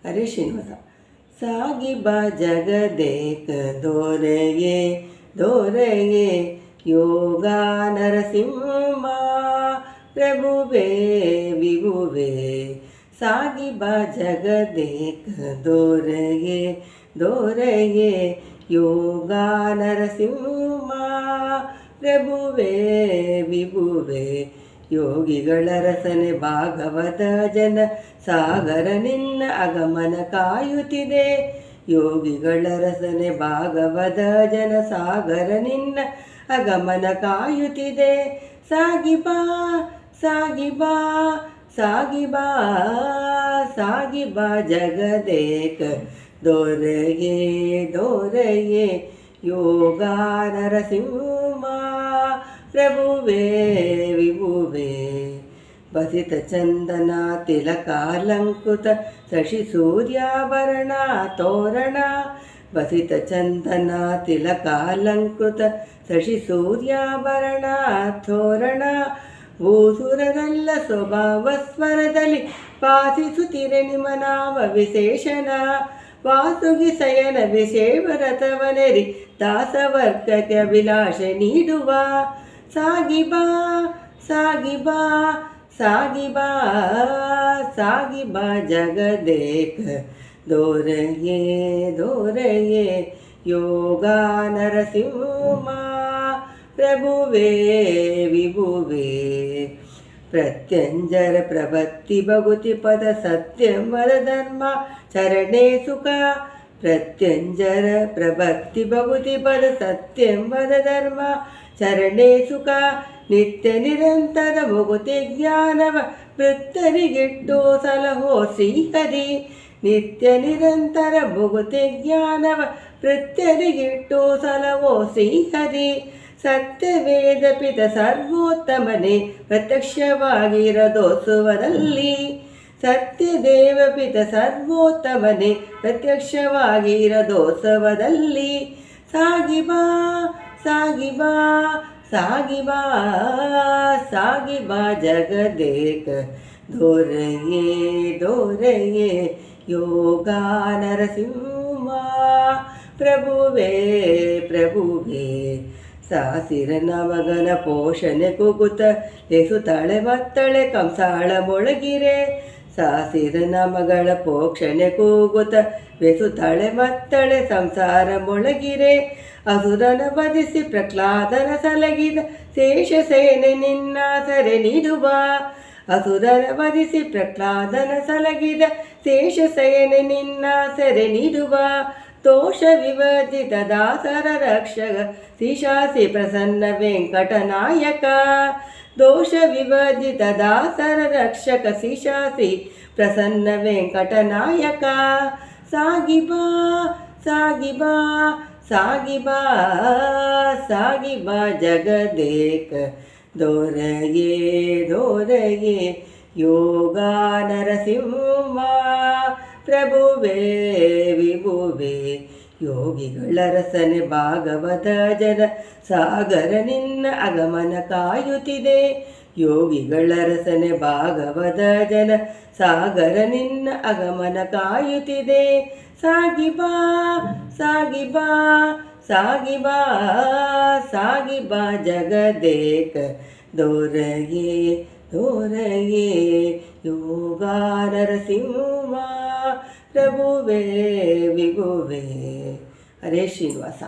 ಹರೇ ಶ್ರೀನಿವಾಸ. ಸಾಗಿ ಬಾ ಜಗದೇಕ ದೋರೆಯೇ ದೋರೆಯೇ ಯೋಗ ನರಸಿಂಹ ಪ್ರಭುವೇ ವಿಭುವೇ. ಸಾಗಿ ಬಾ ಜಗದೇಕ ದೋರೆಯೇ ದೋರೆಯೇ ಯೋಗ ನರಸಿಂಹ ಪ್ರಭುವೇ ವಿಭುವೇ. ಯೋಗಿಗಳ ರಸನೆ ಭಾಗವತ ಜನ ಸಾಗರ ನಿನ್ನ ಆಗಮನ ಕಾಯುತ್ತಿದೆ. ಯೋಗಿಗಳ ರಸನೆ ಭಾಗವತ ಜನ ಸಾಗರ ನಿನ್ನ ಆಗಮನ ಕಾಯುತ್ತಿದೆ. ಸಾಗಿ ಬಾ ಸಾಗಿ ಬಾ ಸಾಗಿ ಬಾ ಸಾಗಿ ಬಾ ಜಗದೇಕ ದೊರೆಯೇ ದೊರೆಯೇ ಯೋಗ ನರಸಿಂಹ ಪ್ರಭುವೇ ವಿಭುವೇ. ಬಸಿತ ಚಂದನ ತಿಲಕಾಲಂಕೃತ ಶಶಿ ಸೂರ್ಯಾಭರಣ ತೋರಣ. ಬಸಿತ ಚಂದನ ತಿಲಕಾಲಂಕೃತ ಶಶಿ ಸೂರ್ಯಾಭರಣ ತೋರಣ. ಭೂಸುರರೆಲ್ಲ ಸ್ವಭಾವ ಸ್ವರದಲ್ಲಿ ವಾಸಿಸುತ್ತಿರೆ ನಿಮ್ಮ ನಾಮ ವಿಶೇಷಣ. ವಾಸುಗಿ ಶಯನ ವಿಷೇವರತವನೆರಿ ದಾಸವರ್ಗಕ್ಕೆ ಅಭಿಲಾಷೆ ನೀಡುವ. ಸಾಗಿ ಬಾ ಸಾಗಿ ಬಾ ಸಾಗಿ ಬಾ ಸಾಗಿ ಬಾ ಜಗದೇಕ ದೋರೆಯೇ ದೋರೆಯೇ ಯೋಗ ನರಸಿಂಹ ಪ್ರಭುವೇ ವಿಭುವೇ. ಪ್ರತ್ಯಂಜರ ಪ್ರಭತ್ತಿ ಭಗುತಿ ಪದ ಸತ್ಯಂವರ ಧರ್ಮ ಚರಣೇ ಸುಖ. ಪ್ರತ್ಯಂಜರ ಪ್ರಭತ್ತಿ ಭಗುತಿ ಪದ ಸತ್ಯಂವರ ಧರ್ಮ ಚರಣೇ ಸುಖ. ನಿತ್ಯ ನಿರಂತರ ಮುಗುತಿ ಜ್ಞಾನವ ವೃತ್ತರಿಗಿಟ್ಟು ಸಲಹೋ ಶ್ರೀಹರಿ. ನಿತ್ಯ ನಿರಂತರ ಮುಗುತಿ ಜ್ಞಾನವ ವೃತ್ತರಿಗಿಟ್ಟು ಸಲಹೋ ಶ್ರೀಹರಿ. ಸತ್ಯವೇದ ಪಿತ ಸರ್ವೋತ್ತಮನೇ ಪ್ರತ್ಯಕ್ಷವಾಗಿರದೋತ್ಸವದಲ್ಲಿ. ಸತ್ಯದೇವ ಪಿತ ಸರ್ವೋತ್ತಮನೇ ಪ್ರತ್ಯಕ್ಷವಾಗಿರದೋತ್ಸವದಲ್ಲಿ. ಸಾಗಿ ಬಾ ಸಾಗಿ ಬಾ ಸಾಗಿ ಬಾ ಸಾಗಿ ಬಾ ಜಗದೇಕ ದೊರೆಯೇ ದೊರೆಯೇ ಯೋಗ ನರಸಿಂಹ ಪ್ರಭುವೇ ಪ್ರಭುವೇ. ಸಾಸಿರ ನಮಗನ ಪೋಷಣೆ ಕುಗುತ ಲೆಸುತ್ತಾಳೆ ಮತ್ತಳೆ ಕಂಸಾಳ ಮೊಳಗಿರೆ. ಸಾಸಿರ ನಮಗಳ ಪೋಷಣೆ ಕೂಗುತ ಬೆಸುತ್ತಾಳೆ ಮತ್ತಳೆ ಸಂಸಾರ ಮೊಳಗಿರೆ. ಅಸುರನ ವಧಿಸಿ ಪ್ರಹ್ಲಾದನ ಸಲಗಿದ ಶೇಷ ಸೇನೆ ನಿನ್ನ ಸರೆ ನೀಡುವ. ಅಸುರನ ವಧಿಸಿ ಪ್ರಹ್ಲಾದನ ಸಲಗಿದ ಶೇಷ ಸೇನೆ ನಿನ್ನ ಸೆರೆ ನೀಡುವ. ದೋಷ ವಿವರ್ಜಿತ ದಾಸರ ರಕ್ಷಕ ಶ್ರೀಶಾಸಿ ಪ್ರಸನ್ನ ವೆಂಕಟನಾಯಕ. ದೋಷ ವಿವರ್ಜಿತ ದಾಸರ ರಕ್ಷಕ ಶ್ರೀಶಾಸಿ ಪ್ರಸನ್ನ ವೆಂಕಟನಾಯಕ. ಸಾಗಿ ಬಾ ಸಾಗಿ ಬಾ ಸಾಗಿ ಬಾ ಸಾಗಿ ಬಾ ಜಗದೇಕ ದೊರೆಯೇ ದೊರೆಯೇ ಯೋಗ ನರಸಿಂಹ ಪ್ರಭುವೇ ವಿಭುವೇ. ಯೋಗಿಗಳ ರಸನೆ ಭಾಗವತ ಜನ ಸಾಗರ ನಿನ್ನ ಆಗಮನ ಕಾಯುತ್ತಿದೆ. ಯೋಗಿಗಳ ರಸನೆ ಭಾಗವತ ಜನ ಸಾಗರ ನಿನ್ನ ಆಗಮನ ಕಾಯುತ್ತಿದೆ. ಸಾಗಿ ಬಾ ಸಾಗಿ ಬಾ ಸಾಗಿ ಬಾ ಸಾಗಿ ಬಾ ಜಗದೇಕ ದೊರೆಯೇ ದೊರೆಯೇ ಯೋಗ ನರಸಿಂಹ ಪ್ರಭುವೇ ವಿಭುವೇ. ಹರೇ ಶ್ರೀನಿವಾಸ.